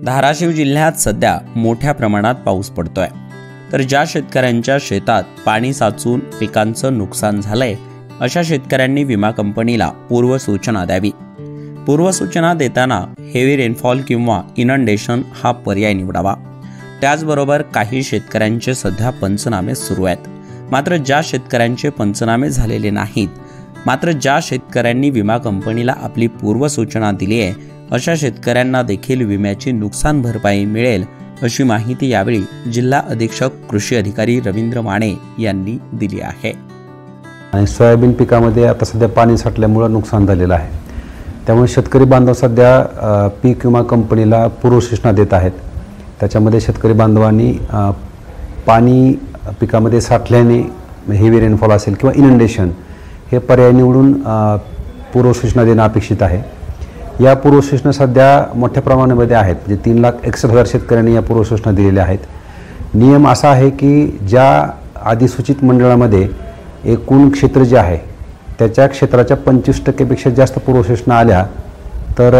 धाराशिव जिल्ह्यात सध्या मोठ्या प्रमाणात पाऊस पडतोय, तर ज्या शेतकऱ्यांच्या शेतात पाणी साचून पिकांचं नुकसान झालंय अशा शेतकऱ्यांनी विमा कंपनीला पूर्वसूचना द्यावी। पूर्वसूचना देताना हेवी रेनफॉल किंवा इनंडेशन हा पर्याय निवडावा। त्याचबरोबर काही शेतकऱ्यांचे सध्या पंचनामे सुरू आहेत, मात्र ज्या शेतकऱ्यांचे पंचनामे झालेले नाहीत, मात्र ज्या शेतकऱ्यांनी विमा कंपनीला आपली पूर्वसूचना दिली आहे अशा शेतकऱ्यांना देखील विम्याची नुकसान भरपाई मिळेल अशी माहिती यावेळी जिल्हा अधीक्षक कृषी अधिकारी रवींद्र माने यांनी दिली आहे। आणि सोयाबीन पिकामध्ये आता सध्या पाणी साठल्यामुळे नुकसान झालेलं आहे, त्यामुळे शेतकरी बांधव सध्या पीक विमा कंपनीला पूर्वसूचना देत आहेत। त्याच्यामध्ये शेतकरी बांधवांनी पाणी पिकामध्ये साठल्याने हेवी रेनफॉल असेल किंवा इनंडेशन हे पर्याय निवडून पूर्वसूचना देणं अपेक्षित आहे। या पूर्वसूचना सध्या मोठ्या प्रमाणामध्ये आहेत, म्हणजे 3,61,000 शेतकऱ्यांनी या पूर्वसूचना दिलेल्या आहेत। नियम असा आहे की ज्या अधिसूचित मंडळामध्ये एकूण क्षेत्र जे आहे त्याच्या क्षेत्राच्या 25% पेक्षा जास्त पूर्वसूचना आल्या तर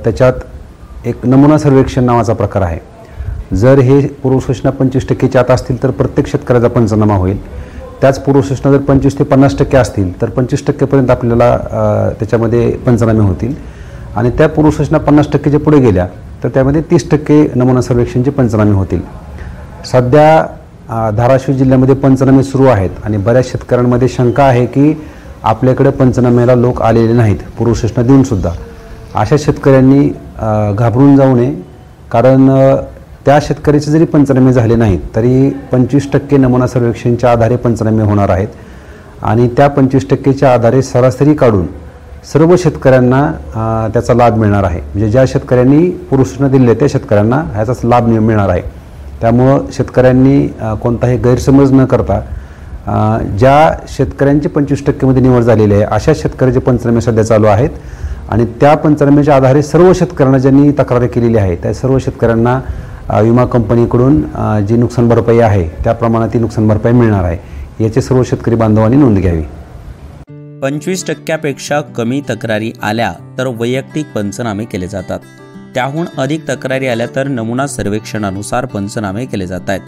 त्याच्यात एक नमुना सर्वेक्षण नावाचा प्रकार आहे। जर हे पूर्वसूचना 25%च्या आत असतील तर प्रत्येक शेतकऱ्याचा पंचनामा होईल। त्याच पूर्वसूचना जर 25 ते 50% असतील तर 25% पर्यंत आपल्याला त्याच्यामध्ये पंचनामे होतील, आणि त्या पूर्वसूचना 50%च्या पुढे गेल्या तर त्यामध्ये 30% नमुना सर्वेक्षणचे पंचनामे होतील। सध्या धाराशिव जिल्ह्यामध्ये पंचनामे सुरू आहेत आणि बऱ्याच शेतकऱ्यांमध्ये शंका आहे की आपल्याकडे पंचनाम्याला लोक आलेले नाहीत पूर्वसूचना देऊन सुद्धा। अशा शेतकऱ्यांनी घाबरून जाऊ नये, कारण त्या शेतकऱ्याचे जरी पंचनामे झाले नाहीत तरी 25% नमुना सर्वेक्षणच्या आधारे पंचनामे होणार आहेत, आणि त्या 25%च्या आधारे सरासरी काढून सर्व शेतकऱ्यांना त्याचा लाभ मिळणार आहे। म्हणजे ज्या शेतकऱ्यांनी पूर्वसूचना दिली आहे त्या शेतकऱ्यांना ह्याचा लाभ मिळणार आहे। त्यामुळं शेतकऱ्यांनी कोणताही गैरसमज न करता ज्या शेतकऱ्यांची 25% मध्ये निवड झालेली आहे अशा शेतकऱ्याचे पंचनामे सध्या चालू आहेत, आणि त्या पंचनाम्याच्या आधारे सर्व शेतकऱ्यांना ज्यांनी तक्रार केलेली आहे त्या सर्व शेतकऱ्यांना विमा कंपनीकडून जी नुकसान भरपाई आहे त्या प्रमाणात ती नुकसान भरपाई मिळणार आहे। याची सर्व शेतकरी बांधवांनी नोंद घ्यावी। 25%पेक्षा कमी तक्रारी आल्या तर वैयक्तिक पंचनामे केले जातात, त्याहून अधिक तक्रारी आल्या तर नमुना सर्वेक्षणानुसार पंचनामे केले जात आहेत।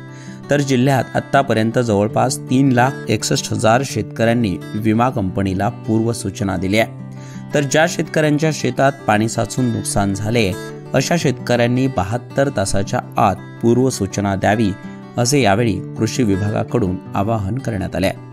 तर जिल्ह्यात आतापर्यंत जवळपास 3,61,000 शेतकऱ्यांनी विमा कंपनीला पूर्वसूचना दिली आहे। तर ज्या शेतकऱ्यांच्या शेतात पाणी साचून नुकसान झाले अशा शेतकऱ्यांनी 72 तासाच्या आत पूर्वसूचना द्यावी, असे यावेळी कृषी विभागाकडून आवाहन करण्यात आले आहे।